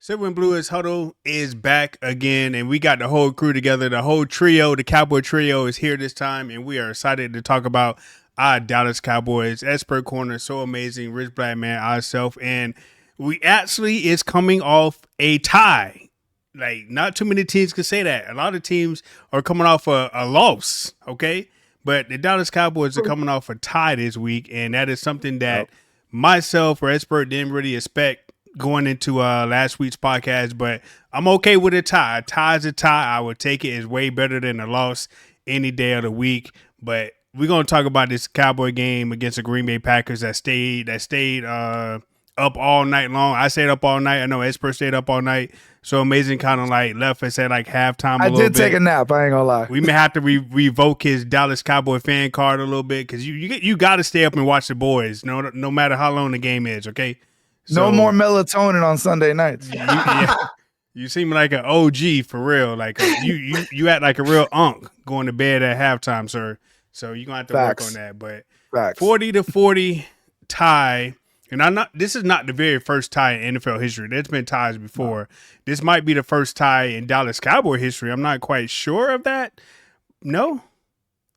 Silver and Blue is Huddle is back again, and we got the whole crew together. The whole trio, the Cowboy trio, is here this time, and we are excited to talk about our Dallas Cowboys. Expert Corner, so amazing. Rich Black Man, ourselves, and we actually is coming off a tie. Like, not too many teams can say that. A lot of teams are coming off a loss, okay? But the Dallas Cowboys are coming off a tie this week, and that is something that myself or Expert didn't really expect going into last week's podcast, but I'm okay with a tie. A tie is a tie. I would take it. It's way better than a loss any day of the week. But we're gonna talk about this Cowboy game against the Green Bay Packers that stayed up all night long. I stayed up all night. I know Expert stayed up all night. So amazing, kind of like left us at like halftime. I did take a nap. I ain't gonna lie. We may have to revoke his Dallas Cowboy fan card a little bit because you got to stay up and watch the boys, no matter how long the game is. Okay. So, no more melatonin on Sunday nights. You seem like an OG for real. Like you act like a real unk going to bed at halftime, sir. So you're gonna have to work on that. But 40-40 tie, and this is not the very first tie in NFL history. There's been ties before. This might be the first tie in Dallas Cowboy history. I'm not quite sure of that. No,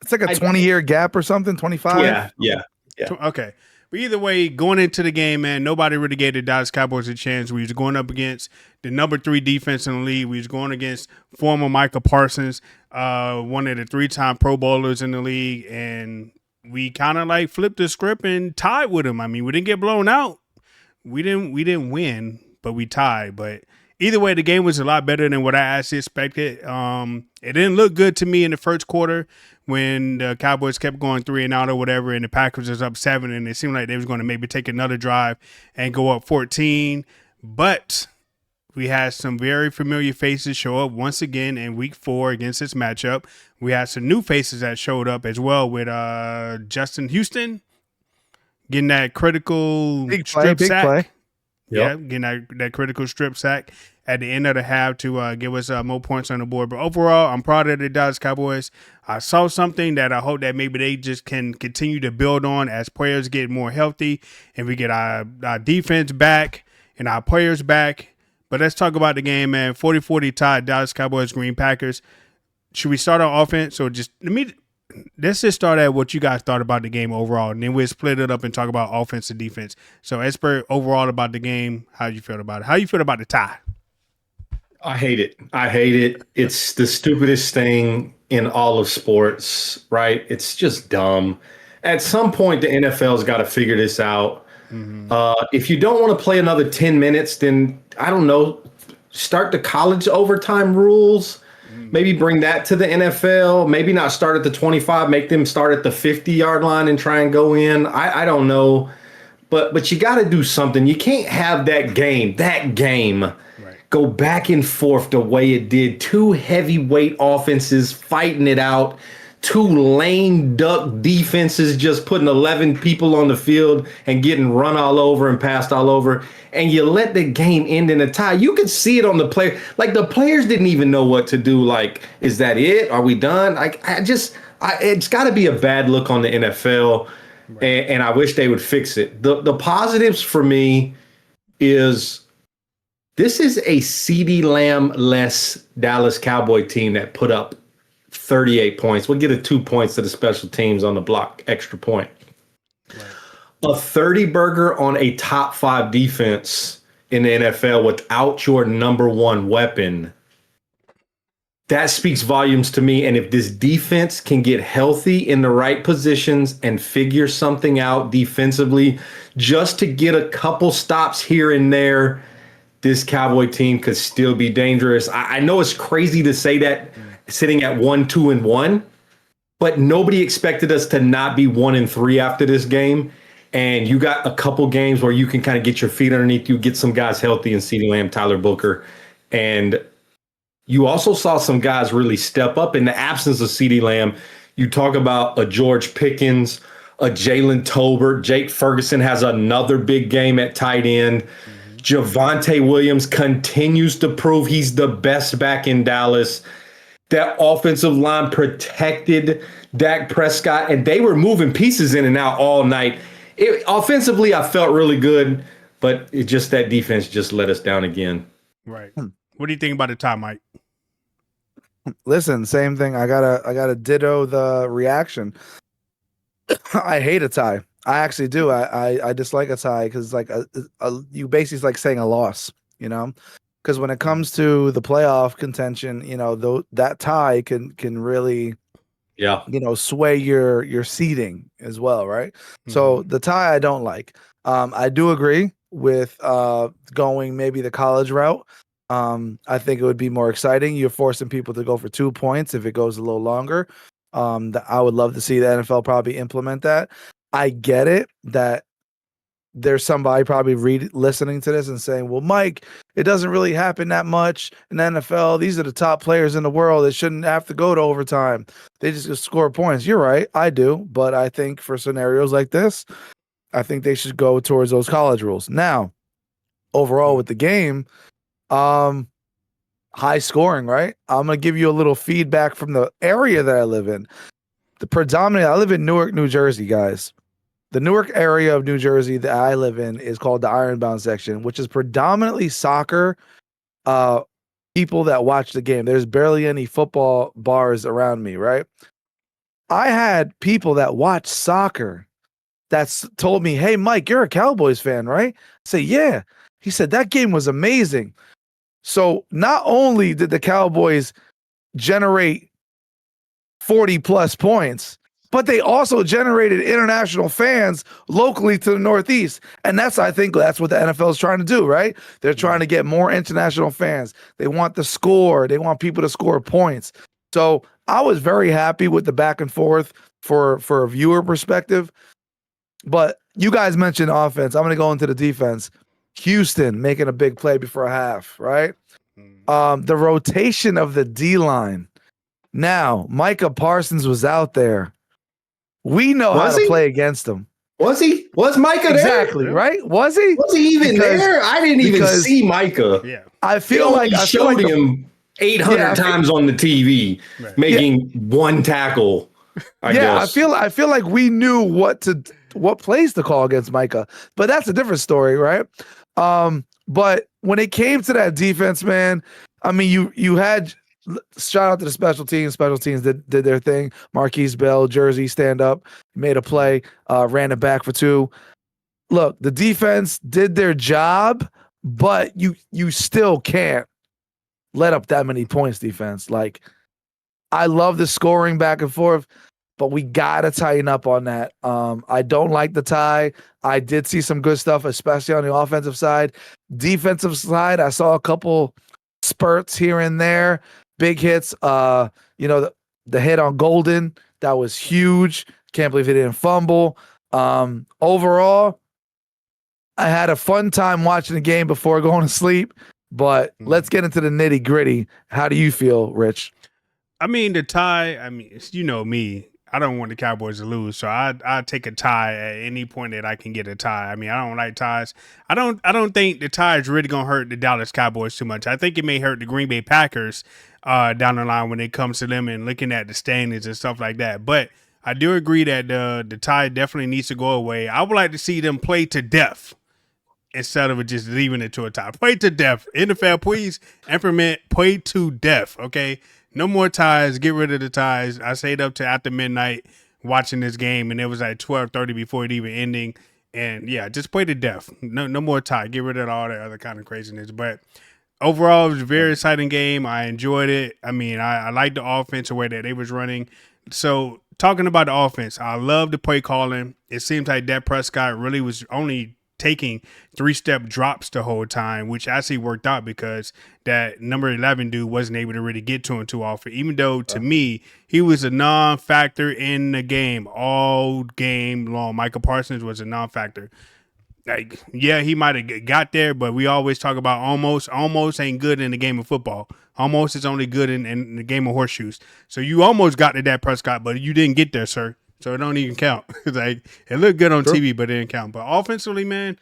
it's like a 20-year gap or something. 25. Yeah. Okay. But either way, going into the game, man, nobody really gave the Dallas Cowboys a chance. We was going up against the number 3 defense in the league. We was going against former Micah Parsons, one of the 3-time Pro Bowlers in the league, and we kind of like flipped the script and tied with him. I mean, we didn't get blown out. We didn't win, but we tied. But either way, the game was a lot better than what I actually expected. It didn't look good to me in the first quarter when the Cowboys kept going 3 and out or whatever, and the Packers was up 7, and it seemed like they was going to maybe take another drive and go up 14. But we had some very familiar faces show up once again in Week 4 against this matchup. We had some new faces that showed up as well with Justin Houston getting that critical strip sack. Yeah, getting that critical strip sack at the end of the half to give us more points on the board. But overall, I'm proud of the Dallas Cowboys. I saw something that I hope that maybe they just can continue to build on as players get more healthy and we get our defense back and our players back. But let's talk about the game, man. 40-40 tie, Dallas Cowboys, Green Packers. Should we start on offense or just let's just start at what you guys thought about the game overall, and then we'll split it up and talk about offense and defense. So, Expert, overall about the game, how you feel about it? How you feel about the tie? I hate it. It's the stupidest thing in all of sports, right? It's just dumb. At some point, the NFL's got to figure this out. Mm-hmm. If you don't want to play another 10 minutes, then, I don't know, start the college overtime rules. Maybe bring that to the NFL. Maybe not start at the 25. Make them start at the 50-yard line and try and go in. I don't know. But you got to do something. You can't have that game go back and forth the way it did. 2 heavyweight offenses fighting it out. 2 lame duck defenses just putting 11 people on the field and getting run all over and passed all over. And you let the game end in a tie. You could see it on the player. Like, the players didn't even know what to do. Like, is that it? Are we done? Like, it's got to be a bad look on the NFL. Right. And I wish they would fix it. The positives for me is this is a CeeDee Lamb-less Dallas Cowboy team that put up 38 points. We'll get a 2 points to the special teams on the block, extra point. Right. A 30-burger on a top 5 defense in the NFL without your number 1 weapon. That speaks volumes to me. And if this defense can get healthy in the right positions and figure something out defensively, just to get a couple stops here and there, this Cowboy team could still be dangerous. I know it's crazy to say that sitting at 1-2-1, but nobody expected us to not be 1-3 after this game. And you got a couple games where you can kind of get your feet underneath you, get some guys healthy, and CeeDee Lamb, Tyler Booker. And you also saw some guys really step up in the absence of CeeDee Lamb. You talk about a George Pickens, a Jalen Tolbert. Jake Ferguson has another big game at tight end. Javonte Williams continues to prove he's the best back in Dallas. That offensive line protected Dak Prescott, and they were moving pieces in and out all night. Offensively, I felt really good, but that defense just let us down again. Right. What do you think about the tie, Mike? Listen, same thing. I gotta ditto the reaction. I hate a tie. I actually do. I dislike a tie because it's like you basically it's like saying a loss, you know. Because when it comes to the playoff contention, that tie can really, sway your seeding as well, right? So the tie I don't like. I do agree with going maybe the college route. I think it would be more exciting. You're forcing people to go for 2 points if it goes a little longer. I would love to see the NFL probably implement that. I get it that there's somebody probably listening to this and saying, well, Mike, it doesn't really happen that much in the NFL. These are the top players in the world. They shouldn't have to go to overtime. They just score points. You're right. I do. But I think for scenarios like this, I think they should go towards those college rules. Now, overall with the game, high scoring, right? I'm going to give you a little feedback from the area that I live in. I live in Newark, New Jersey, guys. The Newark area of New Jersey that I live in is called the Ironbound section, which is predominantly soccer people that watch the game. There's barely any football bars around me, right? I had people that watch soccer that's told me, hey, Mike, you're a Cowboys fan, right? I say, yeah. He said, that game was amazing. So not only did the Cowboys generate 40 plus points, but they also generated international fans locally to the Northeast. And I think that's what the NFL is trying to do, right? They're trying to get more international fans. They want the score. They want people to score points. So I was very happy with the back and forth for a viewer perspective. But you guys mentioned offense. I'm going to go into the defense. Houston making a big play before a half, right? The rotation of the D-line. Now, Micah Parsons was out there. We know how to play against him. Was he? Was Micah there? Exactly, right? Was he? Was he even there? I didn't even see Micah. Yeah. I feel like him 800 times on the TV, making one tackle. I guess. I feel like we knew what plays to call against Micah, but that's a different story, right? But when it came to that defense, man, I mean, you had shout out to the special teams. Special teams did their thing. Marquise Bell, Jersey, stand up, made a play, ran it back for 2. Look, the defense did their job, but you still can't let up that many points, defense. Like, I love the scoring back and forth, but we gotta tighten up on that. I don't like the tie. I did see some good stuff, especially on the offensive side. Defensive side, I saw a couple spurts here and there. Big hits, the hit on Golden, that was huge. Can't believe he didn't fumble. Overall, I had a fun time watching the game before going to sleep, but let's get into the nitty gritty. How do you feel, Rich? I mean, the tie, you know me. I don't want the Cowboys to lose, so I'd take a tie at any point that I can get a tie. I mean, I don't like ties. I don't think the tie is really gonna hurt the Dallas Cowboys too much. I think it may hurt the Green Bay Packers down the line when it comes to them and looking at the standings and stuff like that. But I do agree that the tie definitely needs to go away. I would like to see them play to death instead of just leaving it to a tie. Play to death. NFL, please implement play to death. Okay. No more ties. Get rid of the ties. I stayed up to after midnight watching this game, and it was like 12:30 before it even ending. And yeah, just play to death. No more tie. Get rid of all that other kind of craziness. But overall, it was a very exciting game. I enjoyed it. I mean, I liked the offense the way that they was running. So talking about the offense, I love the play calling. It seems like Dak Prescott really was only taking 3-step drops the whole time, which actually worked out because that number 11 dude wasn't able to really get to him too often, even though to me, he was a non-factor in the game all game long. Micah Parsons was a non-factor. Like, yeah, he might have got there, but we always talk about almost ain't good in the game of football. Almost is only good in the game of horseshoes. So you almost got to that Prescott, but you didn't get there, sir. So it don't even count. Like, it looked good on TV, but it didn't count. But offensively, man,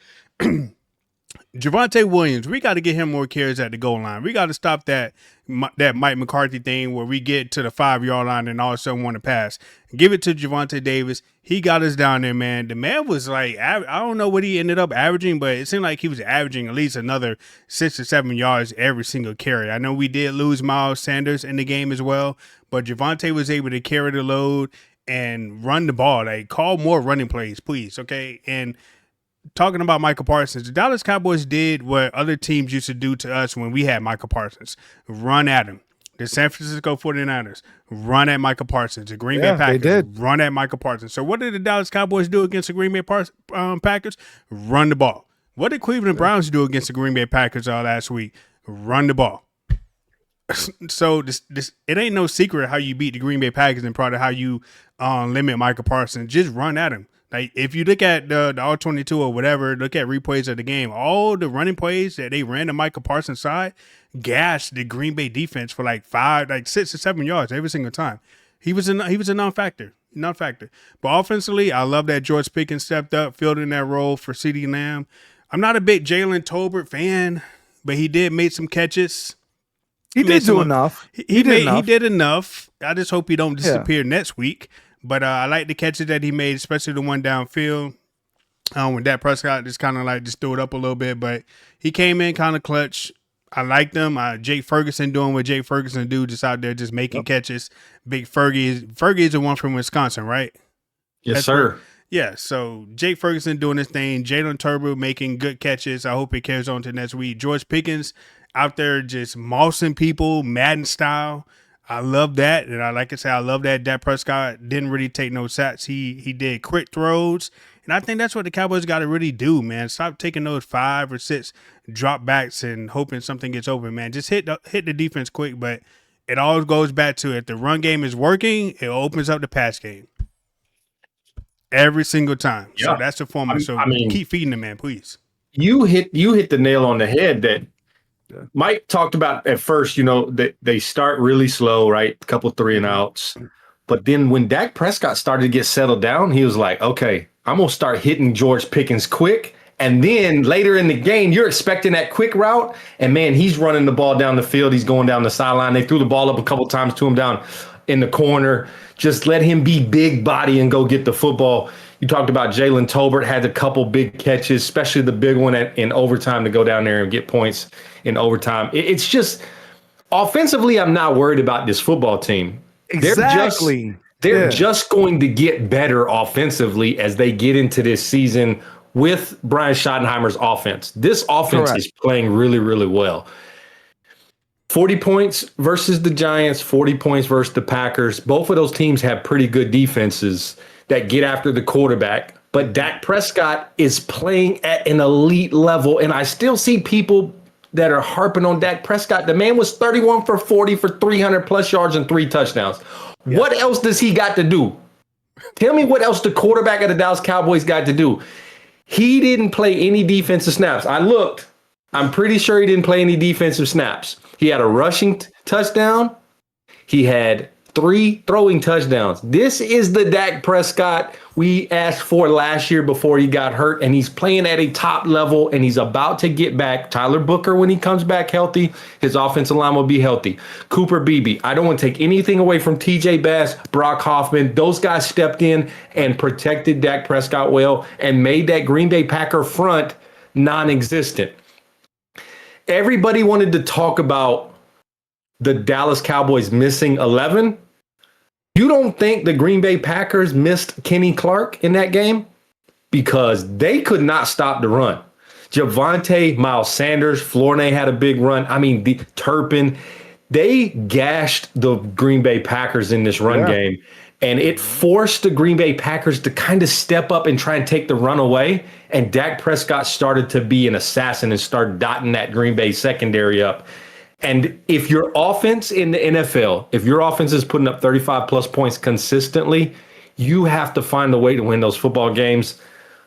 Javonte Williams, we got to get him more carries at the goal line. We got to stop that Mike McCarthy thing where we get to the 5-yard line and all of a sudden want to pass. Give it to Javonte Davis. He got us down there, man. The man was like, I don't know what he ended up averaging, but it seemed like he was averaging at least another 6 or 7 yards every single carry. I know we did lose Miles Sanders in the game as well, but Javonte was able to carry the load and run the ball. Like, call more running plays, please, okay? And talking about Micah Parsons, the Dallas Cowboys did what other teams used to do to us when we had Micah Parsons. Run at him. The San Francisco 49ers run at Micah Parsons. The Green Bay Packers run at Micah Parsons. So what did the Dallas Cowboys do against the Green Bay Packers? Run the ball. What did Cleveland Browns do against the Green Bay Packers last week? Run the ball. So this it ain't no secret how you beat the Green Bay Packers and probably how you limit Micah Parsons. Just run at him. Like, if you look at the all-22 or whatever, look at replays of the game, all the running plays that they ran to Micah Parsons' side gashed the Green Bay defense for like 6 or 7 yards every single time. He was a non-factor. But offensively, I love that George Pickens stepped up, filled in that role for CeeDee Lamb. I'm not a big Jalen Tolbert fan, but he did make some catches. He did do enough. He did enough. I just hope he don't disappear next week. But I like the catches that he made, especially the one downfield. When Dak Prescott just kind of like just threw it up a little bit, but he came in kind of clutch. I liked him. Jake Ferguson doing what Jake Ferguson do, just out there just making catches. Big Fergie is the one from Wisconsin, right? Yes, sir. Yeah, so Jake Ferguson doing his thing. Jalen Turbo making good catches. I hope it carries on to next week. George Pickens out there just mossing people, Madden style. I love that. And like I said, I love that Dak Prescott didn't really take no sacks. He did quick throws. And I think that's what the Cowboys got to really do, man. Stop taking those 5 or 6 drop backs and hoping something gets open, man. Just hit the defense quick. But it all goes back to, if the run game is working, it opens up the pass game every single time. Yeah. So that's the formula. So keep feeding them, man, please. You hit the nail on the head that Mike talked about at first. That they start really slow, right? A couple 3 and outs. But then when Dak Prescott started to get settled down, he was like, okay, I'm going to start hitting George Pickens quick. And then later in the game, you're expecting that quick route. And, man, he's running the ball down the field. He's going down the sideline. They threw the ball up a couple times to him down in the corner. Just let him be big body and go get the football. You talked about Jalen Tolbert had a couple big catches, especially the big one in overtime to go down there and get points in overtime. It's just offensively, I'm not worried about this football team. Exactly. They're just going to get better offensively as they get into this season with Brian Schottenheimer's offense. This offense is playing really, really well. 40 points versus the Giants, 40 points versus the Packers. Both of those teams have pretty good defenses that get after the quarterback. But Dak Prescott is playing at an elite level, and I still see people that are harping on Dak Prescott. The man was 31 for 40 for 300-plus yards and 3 touchdowns. Yeah. What else does he got to do? Tell me what else the quarterback of the Dallas Cowboys got to do. He didn't play any defensive snaps. I looked. I'm pretty sure he didn't play any defensive snaps. He had a rushing touchdown. He had 3 throwing touchdowns. This is the Dak Prescott we asked for last year before he got hurt, and he's playing at a top level, and he's about to get back. Tyler Booker, when he comes back healthy, his offensive line will be healthy. Cooper Beebe. I don't want to take anything away from TJ Bass, Brock Hoffman. Those guys stepped in and protected Dak Prescott well and made that Green Bay Packer front non-existent. Everybody wanted to talk about the Dallas Cowboys missing 11. You don't think the Green Bay Packers missed Kenny Clark in that game? Because they could not stop the run. Javonte, Miles Sanders, Flournoy had a big run. The Turpin, they gashed the Green Bay Packers in this run game. And it forced the Green Bay Packers to kind of step up and try and take the run away. And Dak Prescott started to be an assassin and start dotting that Green Bay secondary up. And if your offense in the NFL, if your offense is putting up 35-plus points consistently, you have to find a way to win those football games.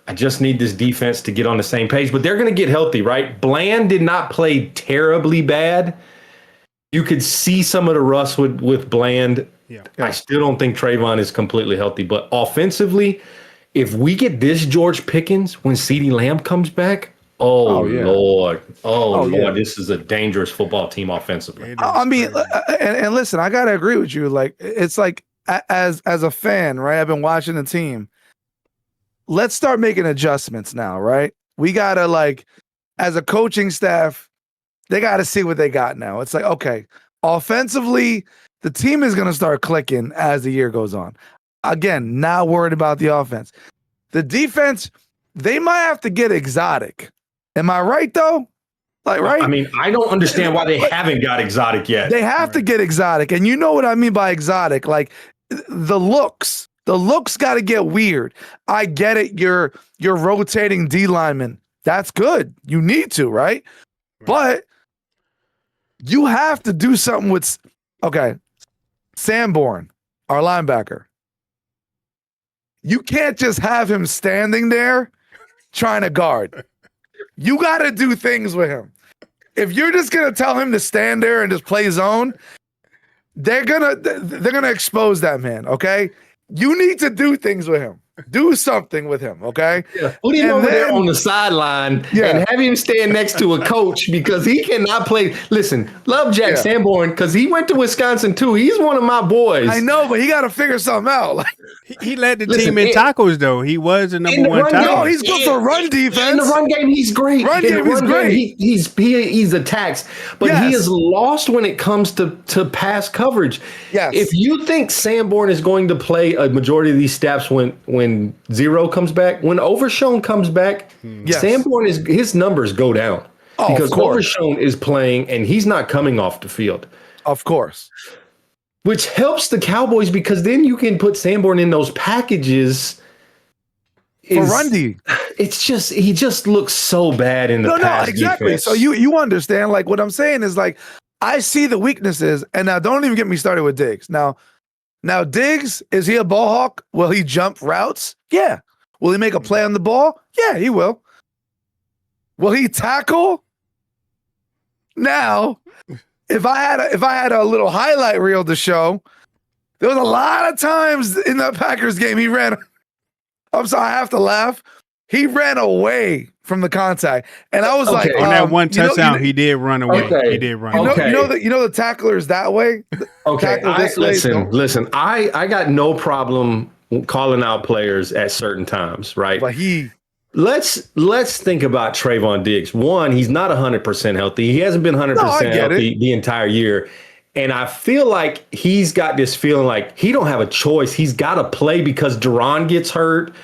I just need this defense to get on the same page. But they're going to get healthy, right? Bland did not play terribly bad. You could see some of the rust with Bland. Yeah. I still don't think Trayvon is completely healthy. But offensively, if we get this George Pickens when CeeDee Lamb comes back, Oh, Oh, yeah. Lord. Oh, Oh, yeah. Lord. This is a dangerous football team offensively. It I is mean, crazy. and listen, I gotta agree with you. Like, it's like as a fan, right? I've been watching the team. Let's start making adjustments now, right? We gotta like, as a coaching staff, they gotta see what they got now. It's like, okay, offensively, the team is gonna start clicking as the year goes on. Again, not worried about the offense. The defense, they might have to get exotic. Am I right though? Like, right? I mean, I don't understand why they haven't got exotic yet. They have to get exotic. And you know what I mean by exotic? Like the looks. The looks got to get weird. I get it. You're rotating D lineman. That's good. You need to, right? But you have to do something with okay. Sanborn, our linebacker. You can't just have him standing there trying to guard. You got to do things with him. If you're just gonna tell him to stand there and just play zone, they're gonna expose that man. Okay, you need to do things with him. Do something with him. Okay. Yeah. Put him over there on the sideline and have him stand next to a coach because he cannot play. Listen, love Jack Sanborn because he went to Wisconsin too. He's one of my boys. I know, but he got to figure something out. Like, he led the team in tackles, though. He was the number one tackle. No, he's good for run defense. In the run game, he's great. Run game, he's great. He's attacks, but he is lost when it comes to pass coverage. Yes. If you think Sanborn is going to play a majority of these snaps when Zero comes back, when Overshown comes back, Sanborn his numbers go down because Overshown is playing and he's not coming off the field. Of course. Which helps the Cowboys because then you can put Sanborn in those packages. For Rundy. It's just he just looks so bad in the pass exactly. defense. So you understand, like what I'm saying is like I see the weaknesses, and now don't even get me started with Diggs. Now Diggs, is he a ball hawk? Will he jump routes? Yeah. Will he make a play on the ball? Yeah, he will. Will he tackle? Now, if I had a little highlight reel to show, there was a lot of times in the Packers game he ran. I'm sorry, I have to laugh. He ran away from the contact, and I was like, on that one touchdown, he did run away. Okay. He did run. Okay. You know the tackler's that way. Okay, listen. I got no problem calling out players at certain times, right? But let's think about Trayvon Diggs. One, he's not 100% healthy. He hasn't been 100% healthy the entire year. And I feel like he's got this feeling like he don't have a choice. He's got to play because Duran gets hurt.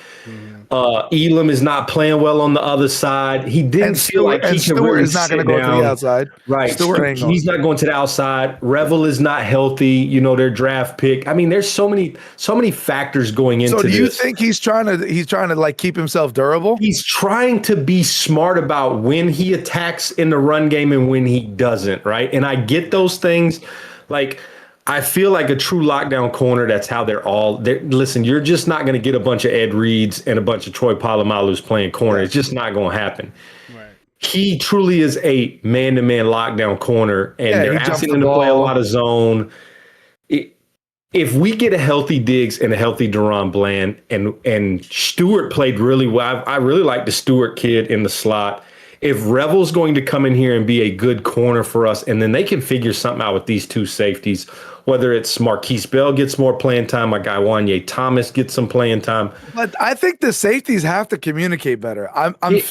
Elam is not playing well on the other side. He didn't feel like he can really is not going to go to the outside. Right. He's not going to the outside. Revel is not healthy. You know, their draft pick. I mean, there's so many factors going into this. So do you think he's trying to like keep himself durable? He's trying to be smart about when he attacks in the run game and when he doesn't, right? And I get those things. Like, I feel like a true lockdown corner, that's how they're all. Listen, you're just not going to get a bunch of Ed Reeds and a bunch of Troy Polamalu's playing corner. It's just not going to happen. Right. He truly is a man-to-man lockdown corner, and they're asking him to play a lot of zone. If we get a healthy Diggs and a healthy Deron Bland, and Stewart played really well, I really like the Stewart kid in the slot. If Revel's going to come in here and be a good corner for us, and then they can figure something out with these two safeties, whether it's Marquise Bell gets more playing time, my guy Wanye Thomas gets some playing time. But I think the safeties have to communicate better. I don't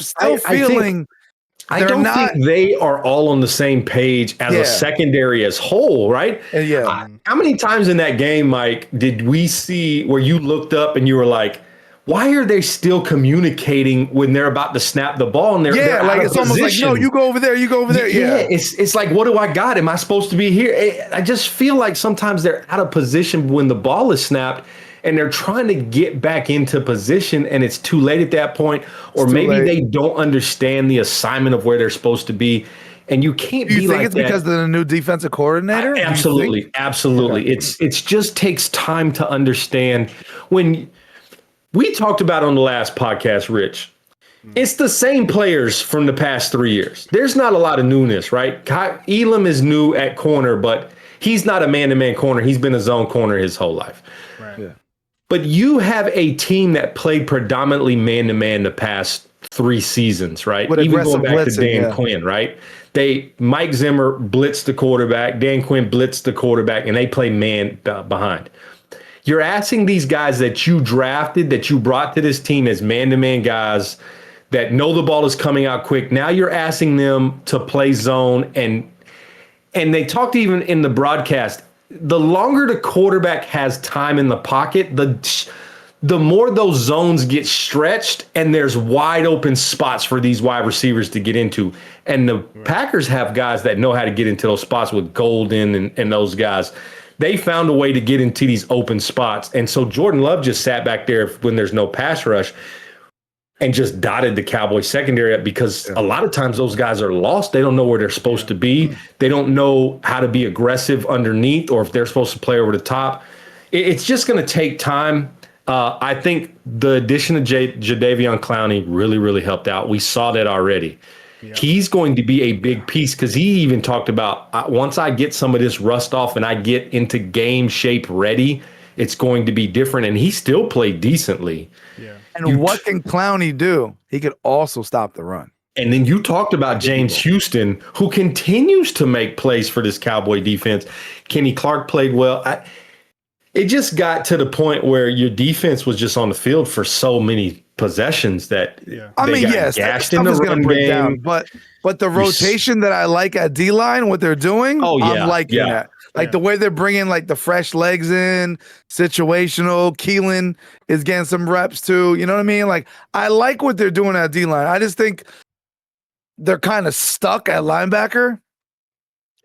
think they are all on the same page as a secondary as whole, right? How many times in that game, Mike, did we see where you looked up and you were like, why are they still communicating when they're about to snap the ball? And they're like it's almost like, no, you go over there, you go over there. Yeah, it's like, what do I got? Am I supposed to be here? I just feel like sometimes they're out of position when the ball is snapped and they're trying to get back into position and it's too late at that point. Or maybe they don't understand the assignment of where they're supposed to be. And you can't be like that. You think it's because of the new defensive coordinator? Absolutely. Okay. It's just takes time to understand. When we talked about on the last podcast, Rich, it's the same players from the past 3 years. There's not a lot of newness, right? Elam is new at corner, but he's not a man-to-man corner. He's been a zone corner his whole life. Right. Yeah. But you have a team that played predominantly man-to-man the past 3 seasons, right? With Even going aggressive back to blitzing, Dan yeah. Quinn, right? Mike Zimmer blitzed the quarterback, Dan Quinn blitzed the quarterback, and they play man behind. You're asking these guys that you drafted, that you brought to this team as man-to-man guys that know the ball is coming out quick. Now you're asking them to play zone, and they talked even in the broadcast, the longer the quarterback has time in the pocket, the more those zones get stretched and there's wide open spots for these wide receivers to get into. And the Packers have guys that know how to get into those spots with Golden and those guys. They found a way to get into these open spots. And so Jordan Love just sat back there when there's no pass rush and just dotted the Cowboys secondary up because a lot of times those guys are lost. They don't know where they're supposed to be. They don't know how to be aggressive underneath or if they're supposed to play over the top. It's just going to take time. I think the addition of Jadeveon Clowney really, really helped out. We saw that already. Yeah. He's going to be a big piece because he even talked about once I get some of this rust off and I get into game shape ready, it's going to be different. And he still played decently. Yeah. And what can Clowney do? He could also stop the run. And then you talked about James Houston, who continues to make plays for this Cowboy defense. Kenny Clark played well. It just got to the point where your defense was just on the field for so many possessions that gashed in the run game. Down, but the rotation that I like at D-line, what they're doing, I'm liking that. Like the way they're bringing like the fresh legs in, situational. Keelan is getting some reps too. You know what I mean? Like I like what they're doing at D-line. I just think they're kind of stuck at linebacker.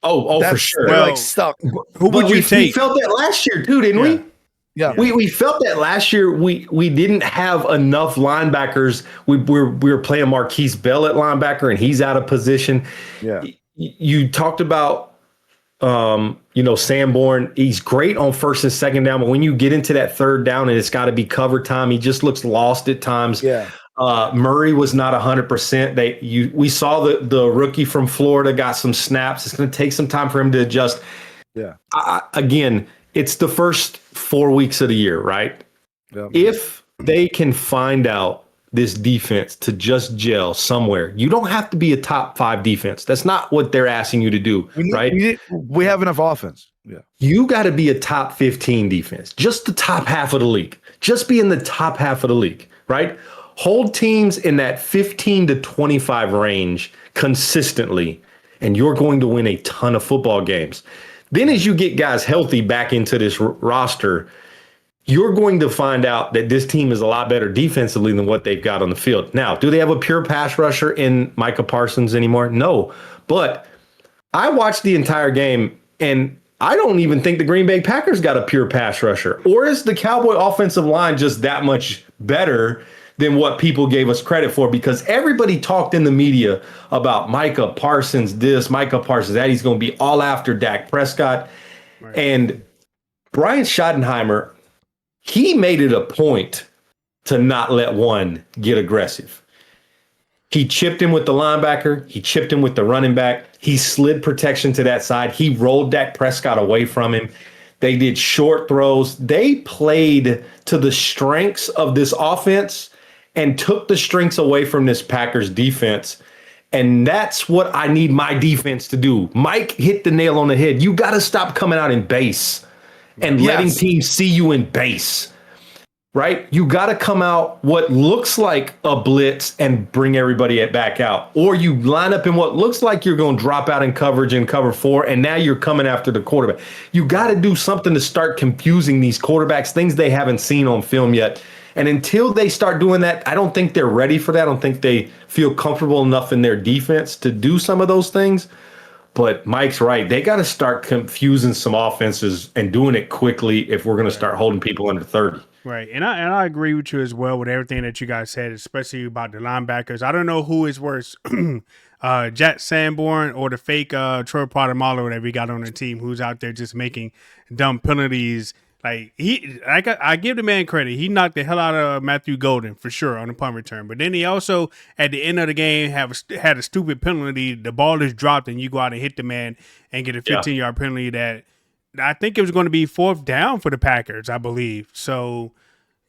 Oh, for sure. They're like stuck. Who would you take? We felt that last year too, didn't we? Yeah. We felt that last year. We didn't have enough linebackers. We were playing Marquise Bell at linebacker, and he's out of position. Yeah. You talked about Sanborn. He's great on first and second down, but when you get into that third down and it's got to be cover time, he just looks lost at times. Yeah. Murray was not 100%. We saw the rookie from Florida got some snaps. It's going to take some time for him to adjust. Yeah. Again, it's the first 4 weeks of the year, right? Yeah. If they can find out this defense to just gel somewhere, you don't have to be a top 5 defense. That's not what they're asking you to do, right? We have enough offense. Yeah. You got to be a top 15 defense, just the top half of the league. Just be in the top half of the league, right? Hold teams in that 15 to 25 range consistently, and you're going to win a ton of football games. Then as you get guys healthy back into this roster, you're going to find out that this team is a lot better defensively than what they've got on the field. Now, do they have a pure pass rusher in Micah Parsons anymore? No. But I watched the entire game, and I don't even think the Green Bay Packers got a pure pass rusher. Or is the Cowboy offensive line just that much better than what people gave us credit for? Because everybody talked in the media about Micah Parsons this, Micah Parsons that. He's going to be all after Dak Prescott. Right. And Brian Schottenheimer, he made it a point to not let one get aggressive. He chipped him with the linebacker. He chipped him with the running back. He slid protection to that side. He rolled Dak Prescott away from him. They did short throws. They played to the strengths of this offense and took the strengths away from this Packers defense. And that's what I need my defense to do. Mike hit the nail on the head. You got to stop coming out in base and letting teams see you in base, right? You got to come out what looks like a blitz and bring everybody back out. Or you line up in what looks like you're going to drop out in coverage in cover 4, and now you're coming after the quarterback. You got to do something to start confusing these quarterbacks, things they haven't seen on film yet. And until they start doing that, I don't think they're ready for that. I don't think they feel comfortable enough in their defense to do some of those things. But Mike's right. They got to start confusing some offenses and doing it quickly if we're going to start holding people under 30. Right. And I agree with you as well with everything that you guys said, especially about the linebackers. I don't know who is worse, Jack Sanborn or the fake Troy Polamalu that we got on the team, who's out there just making dumb penalties. Like I give the man credit. He knocked the hell out of Matthew Golden for sure on the punt return. But then he also, at the end of the game, had a stupid penalty. The ball is dropped and you go out and hit the man and get a 15-yard penalty that I think it was going to be 4th down for the Packers, I believe. So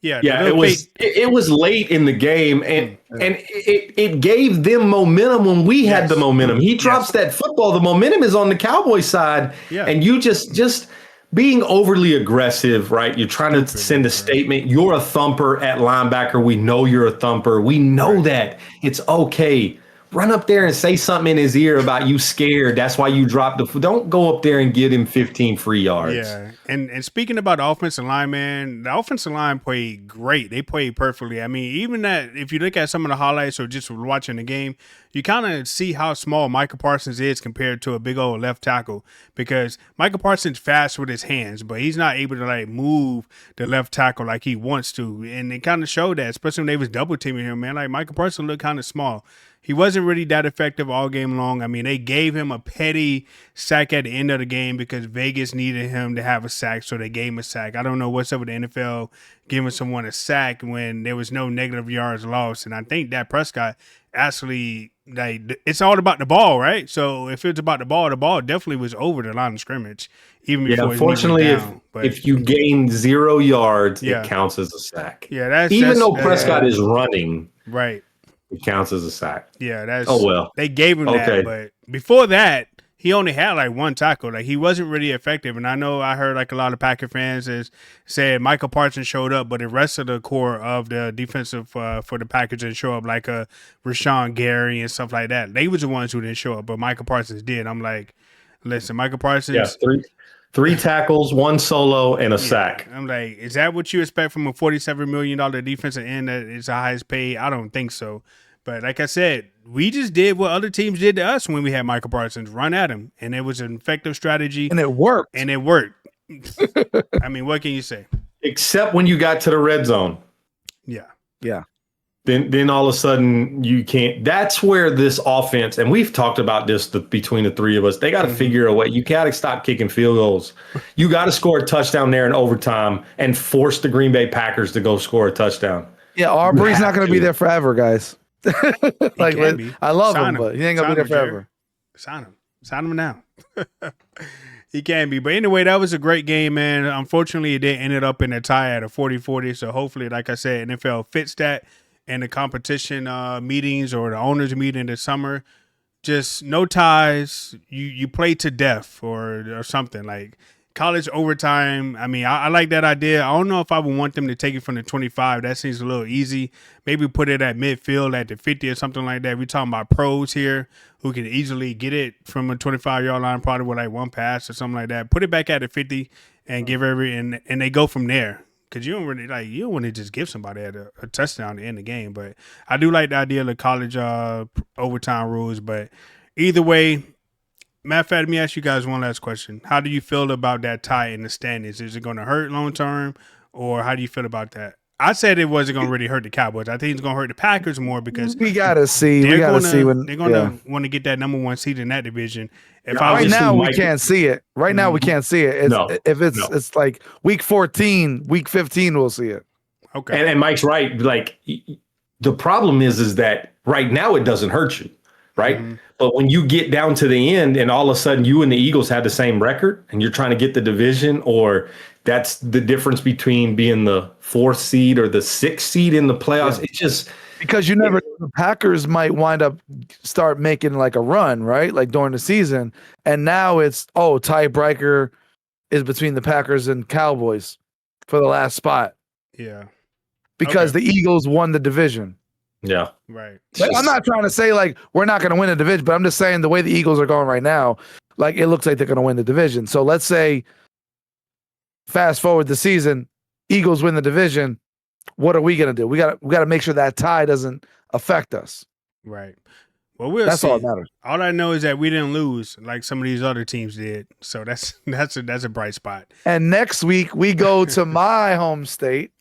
Yeah, the Yeah, little fake. it was late in the game, and it gave them momentum when we had the Yes. momentum. He drops that football, the momentum is on the Cowboys side, Yeah. and you just being overly aggressive, right? You're trying to Stupid, send a bro. statement. You're a thumper at linebacker. We know you're a thumper. We know that. It's okay. Run up there and say something in his ear about you scared. That's why you dropped the. Don't go up there and get him 15 free yards. Yeah, and speaking about the offensive line, man, the offensive line played great. They played perfectly. I mean, even that if you look at some of the highlights or just watching the game, you kind of see how small Micah Parsons is compared to a big old left tackle. Because Micah Parsons fast with his hands, but he's not able to like move the left tackle like he wants to, and it kind of showed that, especially when they was double teaming him. Man, like Micah Parsons looked kind of small. He wasn't really that effective all game long. I mean, they gave him a petty sack at the end of the game because Vegas needed him to have a sack, so they gave him a sack. I don't know what's up with the NFL giving someone a sack when there was no negative yards lost. And I think Dak Prescott actually, like, it's all about the ball, right? So if it's about the ball definitely was over the line of scrimmage, even before his knee went unfortunately, down. if you gain 0 yards, Yeah. it counts as a sack. Yeah, that's even though Prescott is running, right. it counts as a sack. Yeah, that's well. They gave him that, but before that, he only had like one tackle. Like he wasn't really effective. And I know I heard like a lot of Packer fans said Micah Parsons showed up, but the rest of the core of the defensive for the Packers didn't show up, like Rashawn Gary and stuff like that. They was the ones who didn't show up, but Micah Parsons did. I'm like, listen, Micah Parsons. Yeah, three tackles, one solo, and a sack. I'm like, is that what you expect from a $47 million defensive end that is the highest paid? I don't think so. But like I said, we just did what other teams did to us when we had Micah Parsons, run at him. And it was an effective strategy. And it worked. I mean, what can you say? Except when you got to the red zone. Yeah. Yeah. Then all of a sudden you can't. That's where this offense, and we've talked about this between the three of us, they got to figure a way. You got to stop kicking field goals. You got to score a touchdown there in overtime and force the Green Bay Packers to go score a touchdown. Yeah, Aubrey's not going to be there forever, guys. Like, I love him, but he ain't going to be there forever. Sign him now. He can be. But anyway, that was a great game, man. Unfortunately, it did ended up in a tie at a 40-40. So hopefully, like I said, NFL fits that. And the competition meetings or the owners meeting this summer, just no ties. You play to death or something like college overtime. I mean, I like that idea. I don't know if I would want them to take it from the 25. That seems a little easy. Maybe put it at midfield at the 50 or something like that. We're talking about pros here who can easily get it from a 25-yard line, probably with like one pass or something like that. Put it back at the 50 and give and they go from there. Because you don't want to just give somebody a touchdown to end the game. But I do like the idea of the college overtime rules. But either way, matter of fact, let me ask you guys one last question. How do you feel about that tie in the standings? Is it going to hurt long term, or how do you feel about that? I said it wasn't going to really hurt the Cowboys. I think it's going to hurt the Packers more because we got to see. We got to see when they're going to want to get that number one seed in that division. Right now, we can't see it. Right now, we can't see it. It's like week 14, week 15, we'll see it. Okay. And Mike's right. Like the problem is that right now it doesn't hurt you, right? Mm-hmm. But when you get down to the end and all of a sudden you and the Eagles have the same record and you're trying to get the division, or that's the difference between being the 4th seed or the 6th seed in the playoffs. It's just because the Packers might wind up start making like a run, right? Like during the season. And now it's, tiebreaker is between the Packers and Cowboys for the last spot. Yeah. Because the Eagles won the division. Yeah. Right. Like, I'm not trying to say like we're not going to win a division, but I'm just saying the way the Eagles are going right now, like it looks like they're going to win the division. So let's say fast forward the season, Eagles win the division. What are we going to do? We got to make sure that tie doesn't affect us. Right. Well, that's all that matters. All I know is that we didn't lose like some of these other teams did. So that's a bright spot. And next week we go to my home state.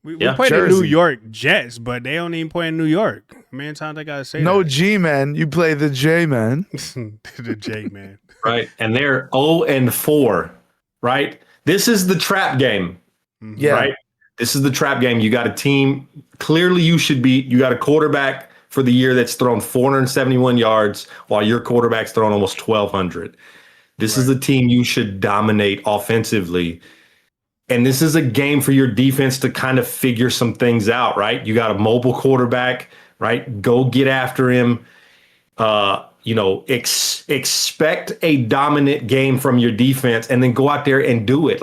We play the New York Jets, but they don't even play in New York. How many times I gotta say no that? G-man, you play the J-man. The J-man. Right. And they're 0-4, right? This is the trap game. Yeah. Right? This is the trap game. You got a team. Clearly you got a quarterback for the year that's thrown 471 yards while your quarterback's thrown almost 1,200. This is the team you should dominate offensively. And this is a game for your defense to kind of figure some things out, right? You got a mobile quarterback, right? Go get after him. Expect a dominant game from your defense and then go out there and do it.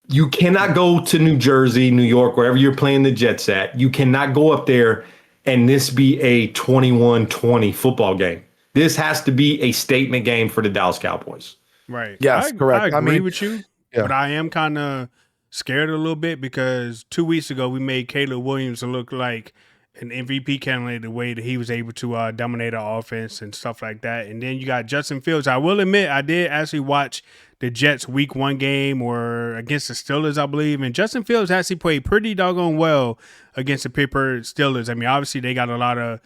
You cannot go to New Jersey, New York, wherever you're playing the Jets at. You cannot go up there and this be a 21-20 football game. This has to be a statement game for the Dallas Cowboys. Right. Yes, correct. I agree with you, yeah. but I am kind of scared a little bit because 2 weeks ago we made Caleb Williams look like an MVP candidate the way that he was able to dominate our offense and stuff like that. And then you got Justin Fields. I will admit I did actually watch the Jets week 1 game or against the Steelers, I believe. And Justin Fields actually played pretty doggone well against the Pittsburgh Steelers. I mean, obviously they got a lot of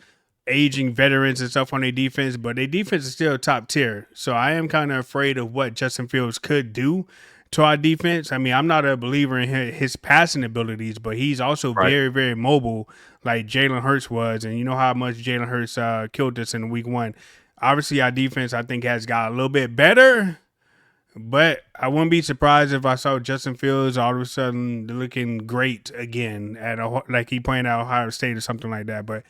aging veterans and stuff on their defense, but their defense is still top tier. So I am kind of afraid of what Justin Fields could do to our defense. I mean, I'm not a believer in his passing abilities, but he's also very, very mobile like Jalen Hurts was. And you know how much Jalen Hurts killed us in week 1. Obviously, our defense, I think, has got a little bit better, but I wouldn't be surprised if I saw Justin Fields all of a sudden looking great again like he playing at Ohio State or something like that. But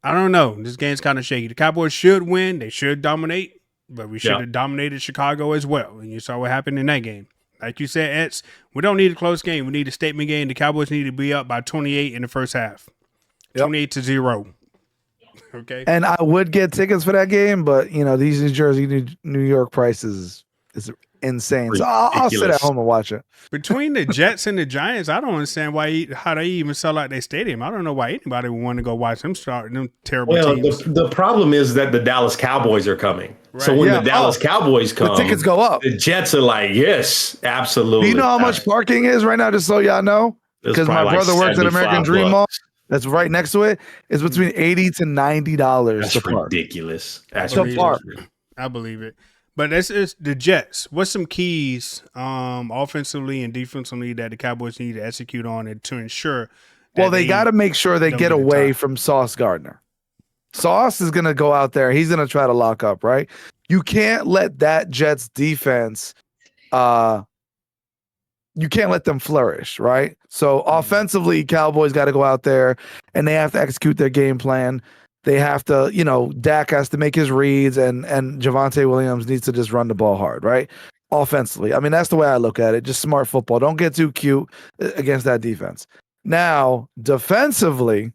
I don't know. This game's kind of shaky. The Cowboys should win. They should dominate, but we should have dominated Chicago as well. And you saw what happened in that game. Like you said, Eds, we don't need a close game. We need a statement game. The Cowboys need to be up by 28 in the first half. 28-0. Okay. And I would get tickets for that game, but these New Jersey, New York prices is insane. So I'll sit at home and watch it. Between the Jets and the Giants, I don't understand how they even sell out their stadium. I don't know why anybody would want to go watch them start them terrible teams. The problem is that the Dallas Cowboys are coming. Right. So when the Dallas Cowboys come, the tickets go up. The Jets are like, yes, absolutely. Do you know how much parking is right now, just so y'all know? Because my brother works at American Dream Mall. That's right next to it. It's between $80 to $90. That's ridiculous. That's ridiculous. I believe it. But that's the Jets. What's some keys offensively and defensively that the Cowboys need to execute on it to ensure? Well, they got to make sure they get away from Sauce Gardner. Sauce is going to go out there. He's going to try to lock up, right? You can't let that Jets defense you can't let them flourish, right? So offensively, Cowboys got to go out there and they have to execute their game plan. They have to, Dak has to make his reads and Javonte Williams needs to just run the ball hard, right? Offensively. I mean, that's the way I look at it. Just smart football. Don't get too cute against that defense. Now, defensively,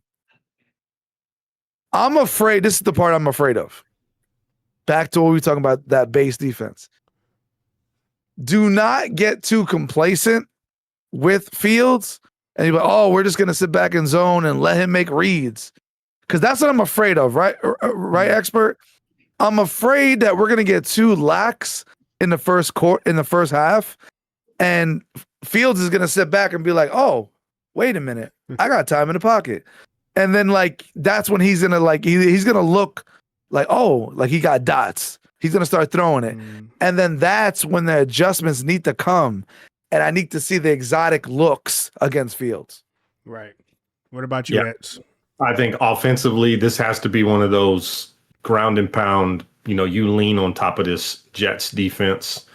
I'm afraid. This is the part I'm afraid of. Back to what we were talking about, that base defense. Do not get too complacent with Fields and you're like, oh, we're just going to sit back in zone and let him make reads. Because that's what I'm afraid of, right? Right, expert? I'm afraid that we're going to get too lax in the first half, and Fields is going to sit back and be like, oh, wait a minute. I got time in the pocket. And then, that's when he's going to, he's going to look like, oh, like he got dots. He's going to start throwing it. And then that's when the adjustments need to come. And I need to see the exotic looks against Fields. Right. What about you, Eds? I think offensively, this has to be one of those ground and pound, you lean on top of this Jets defense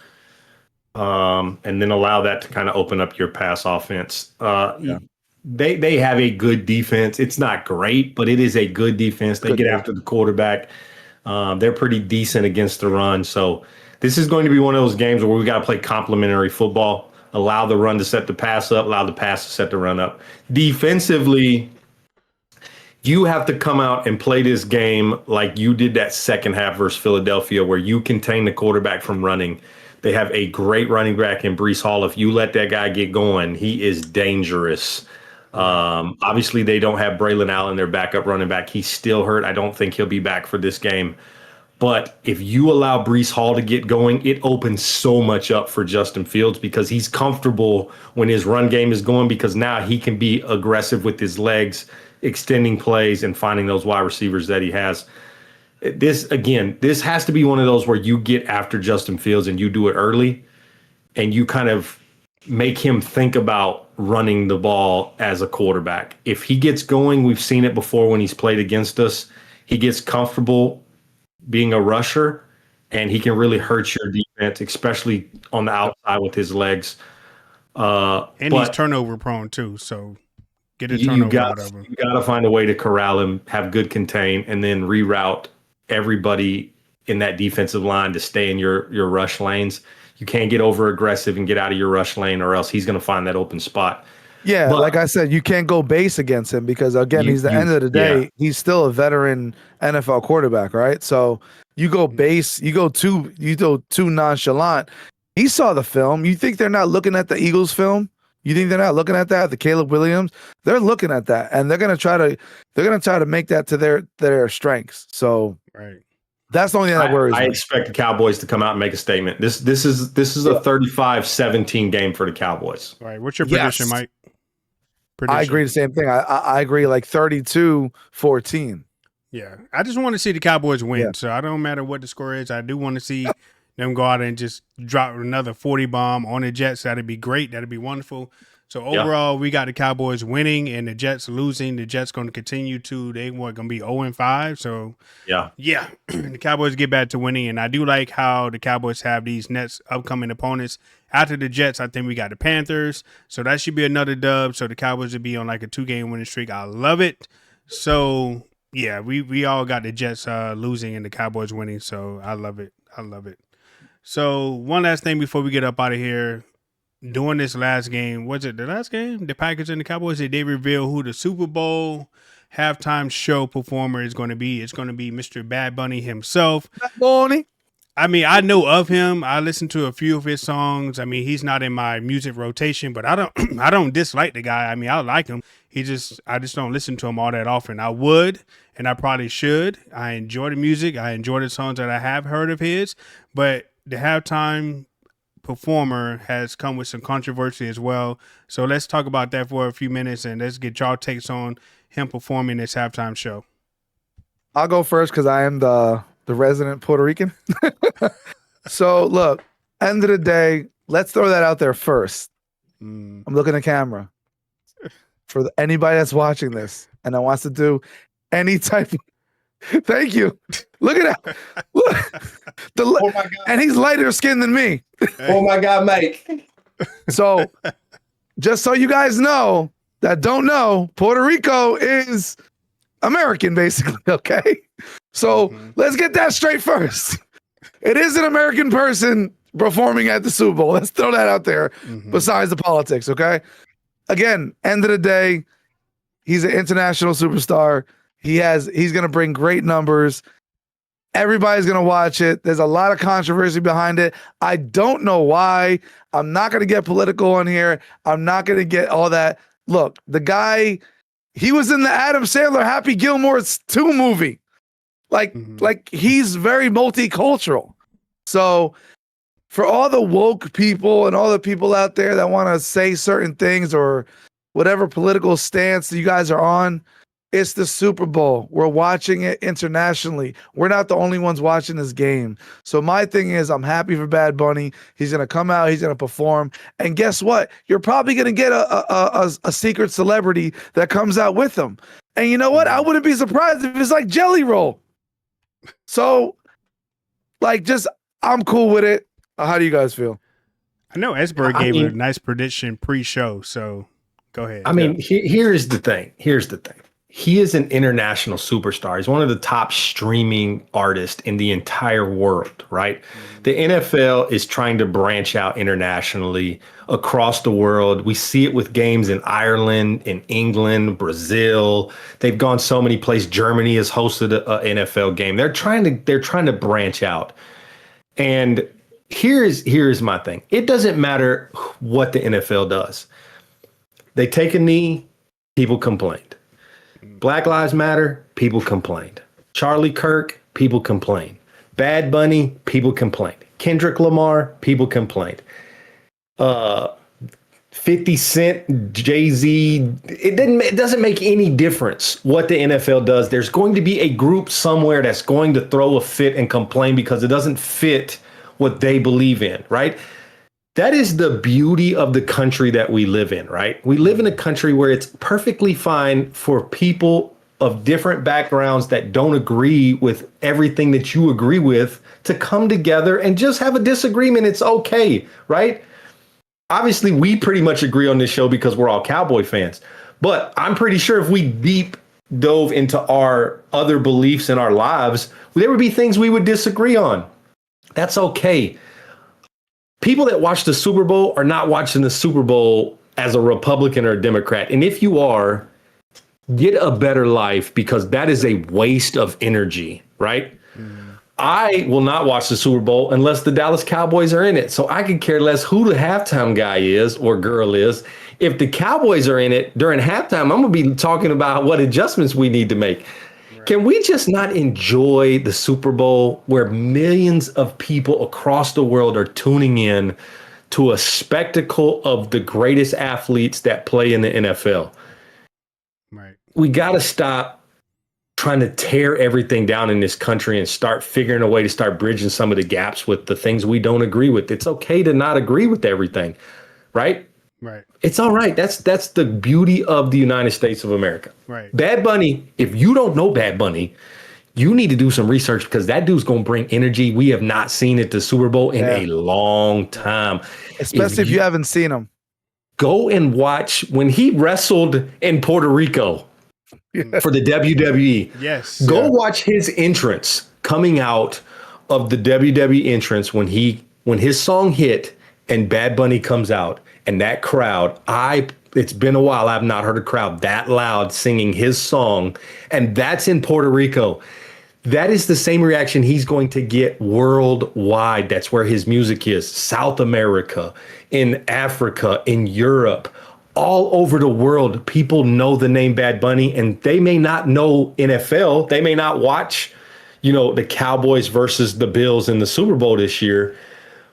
and then allow that to kind of open up your pass offense. They have a good defense. It's not great, but it is a good defense. They get after the quarterback. They're pretty decent against the run. So this is going to be one of those games where we got to play complementary football, allow the run to set the pass up, allow the pass to set the run up. Defensively, you have to come out and play this game like you did that second half versus Philadelphia, where you contain the quarterback from running. They have a great running back in Breece Hall. If you let that guy get going, he is dangerous. Obviously, they don't have Braylon Allen, their backup running back. He's still hurt. I don't think he'll be back for this game. But if you allow Breece Hall to get going, it opens so much up for Justin Fields because he's comfortable when his run game is going because now he can be aggressive with his legs, extending plays and finding those wide receivers that he has. This has to be one of those where you get after Justin Fields and you do it early and you kind of make him think about running the ball as a quarterback. If he gets going, we've seen it before when he's played against us, he gets comfortable being a rusher and he can really hurt your defense, especially on the outside with his legs. And he's But turnover prone too, so get a you turnover got out of him. you got to find a way to corral him, have good contain, and then reroute everybody in that defensive line to stay in your rush lanes. You can't get over aggressive and get out of your rush lane, or else he's going to find that open spot. Yeah, But like I said, you can't go base against him because again, he's the end of the yeah, day, he's still a veteran NFL quarterback, right? So you go base, you go too nonchalant. He saw the film. You think they're not looking at the Eagles film? You think they're not looking at that? The Caleb Williams? They're looking at that, and they're gonna try to make that to their strengths. So Right. that's the only thing that worries I me. expect the Cowboys to come out and make a statement. This is a 35-17 game for the Cowboys. All right. What's your prediction, Yes. Mike? I agree the same thing. I agree like 32-14. Yeah. I just want to see the Cowboys win. Yeah. So I don't matter what the score is. I do want to see them go out and just drop another 40 bomb on the Jets. That'd be great. That'd be wonderful. So overall, we got the Cowboys winning and the Jets losing. The Jets going to continue they were going to be 0-5. So Yeah. the Cowboys get back to winning. And I do like how the Cowboys have these next upcoming opponents. After the Jets, I think we got the Panthers. So that should be another dub. So the Cowboys would be on like a 2-game winning streak. I love it. So yeah, we all got the Jets losing and the Cowboys winning. So I love it. I love it. So one last thing before we get up out of here. During this last game, was it the last game? The Packers and the Cowboys, they reveal who the Super Bowl halftime show performer is going to be. It's going to be Mr. Bad Bunny himself. Bad Bunny. I mean, I know of him. I listen to a few of his songs. I mean, he's not in my music rotation, but I don't dislike the guy. I mean, I like him. I just don't listen to him all that often. I would, and I probably should. I enjoy the music. I enjoy the songs that I have heard of his, but the halftime performer has come with some controversy as well. So let's talk about that for a few minutes and let's get y'all takes on him performing this halftime show. I'll go first because I am the resident Puerto Rican. So look, end of the day, let's throw that out there first. I'm looking at camera for anybody that's watching this and that wants to do any type of thank you. Look at that. Look. Oh my God. And he's lighter skinned than me. Oh my God, Mike. So just so you guys know that don't know, Puerto Rico is American, basically. Okay. So let's get that straight first. It is an American person performing at the Super Bowl. Let's throw that out there besides the politics. Okay. Again, end of the day, he's an international superstar. He's going to bring great numbers. Everybody's going to watch it. There's a lot of controversy behind it. I don't know why. I'm not going to get political on here. I'm not going to get all that. Look, the guy, he was in the Adam Sandler Happy Gilmore 2 movie. Like he's very multicultural. So for all the woke people and all the people out there that want to say certain things or whatever political stance you guys are on, it's the Super Bowl. We're watching it internationally. We're not the only ones watching this game. So my thing is, I'm happy for Bad Bunny. He's going to come out. He's going to perform. And guess what? You're probably going to get a secret celebrity that comes out with him. And you know what? I wouldn't be surprised if it's like Jelly Roll. So, I'm cool with it. How do you guys feel? I know Esberg gave a nice prediction pre-show, so go ahead. I mean, here's the thing. He is an international superstar. He's one of the top streaming artists in the entire world, right? The NFL is trying to branch out internationally across the world. We see it with games in Ireland, in England, Brazil. They've gone so many places. Germany has hosted an NFL game. They're trying to branch out. And here's my thing. It doesn't matter what the NFL does. They take a knee, people complained. Black Lives Matter, people complained. Charlie Kirk, people complained. Bad Bunny, people complained. Kendrick Lamar, people complained. 50 Cent, Jay-Z, it doesn't make any difference what the NFL does. There's going to be a group somewhere that's going to throw a fit and complain because it doesn't fit what they believe in, right? That is the beauty of the country that we live in, right? We live in a country where it's perfectly fine for people of different backgrounds that don't agree with everything that you agree with to come together and just have a disagreement. It's okay, right? obviously we pretty much agree on this show because we're all Cowboy fans. But I'm pretty sure if we deep dove into our other beliefs in our lives, there would be things we would disagree on. That's okay. People that watch the Super Bowl are not watching the Super Bowl as a Republican or a Democrat. And if you are, get a better life, because that is a waste of energy, right? I will not watch the Super Bowl unless the Dallas Cowboys are in it. So I could care less who the halftime guy is or girl is. If the Cowboys are in it during halftime, I'm going to be talking about what adjustments we need to make. Right. Can we just not enjoy the Super Bowl, where millions of people across the world are tuning in to a spectacle of the greatest athletes that play in the NFL? Right. We got to stop trying to tear everything down in this country and start figuring a way to start bridging some of the gaps with the things we don't agree with. It's okay to not agree with everything, right? Right. It's all right. That's the beauty of the United States of America. Right. Bad Bunny, if you don't know Bad Bunny, you need to do some research, because that dude's going to bring energy we have not seen at the Super Bowl in a long time. Especially if you haven't seen him. Go and watch when he wrestled in Puerto Rico for the WWE. Yes. Go watch his entrance coming out of the WWE entrance when his song hit and Bad Bunny comes out, and that crowd, it's been a while, I've not heard a crowd that loud singing his song, and that's in Puerto Rico. That is the same reaction he's going to get worldwide. That's where his music is. South America, in Africa, in Europe, all over the world. People know the name Bad Bunny, and they may not know NFL. They may not watch, the Cowboys versus the Bills in the Super Bowl this year,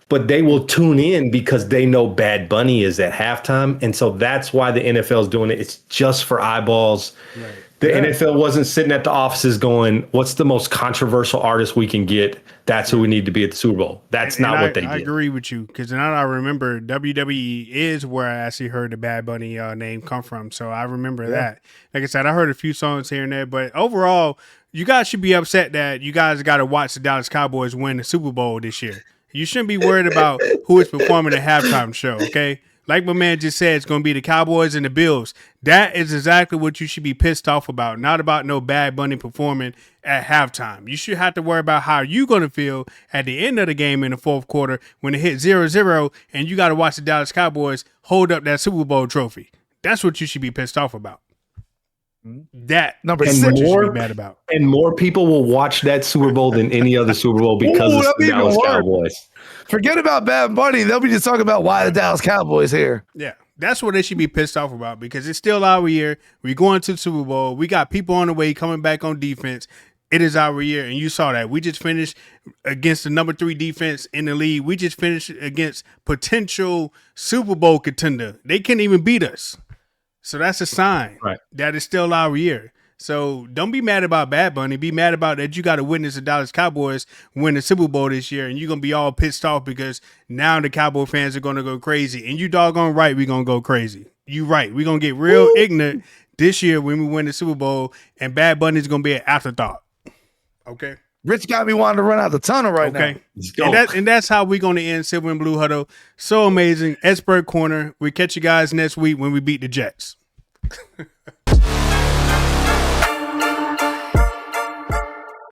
but they will tune in because they know Bad Bunny is at halftime. And so that's why the NFL is doing it. It's just for eyeballs. Right. The NFL wasn't sitting at the offices going, what's the most controversial artist we can get? That's who we need to be at the Super Bowl. That's not what they did. I agree with you, because now I remember WWE is where I actually heard the Bad Bunny name come from. So I remember that. Like I said, I heard a few songs here and there, but overall, you guys should be upset that you guys got to watch the Dallas Cowboys win the Super Bowl this year. You shouldn't be worried about who is performing the halftime show, okay? Like my man just said, it's going to be the Cowboys and the Bills. That is exactly what you should be pissed off about, not about no Bad Bunny performing at halftime. You should have to worry about how you're going to feel at the end of the game in the fourth quarter when it hit 0-0 and you got to watch the Dallas Cowboys hold up that Super Bowl trophy. That's what you should be pissed off about. That number is six what you should be mad about. And more people will watch that Super Bowl than any other Super Bowl because of the Dallas Cowboys. Forget about Bad Bunny. They'll be just talking about why the Dallas Cowboys here. Yeah, that's what they should be pissed off about, because it's still our year. We're going to the Super Bowl. We got people on the way coming back on defense. It is our year, and you saw that. We just finished against the number 3 defense in the league. We just finished against potential Super Bowl contender. They can't even beat us. So that's a sign that it's still our year. So don't be mad about Bad Bunny. Be mad about that you got to witness the Dallas Cowboys win the Super Bowl this year, and you're going to be all pissed off because now the Cowboy fans are going to go crazy. And you doggone right we're going to go crazy. You right. We're going to get real ignorant this year when we win the Super Bowl, and Bad Bunny's going to be an afterthought. Okay? Rich got me wanting to run out the tunnel right now. And that's how we're going to end Silver and Blue Huddle. So amazing. Expert Corner. We catch you guys next week when we beat the Jets.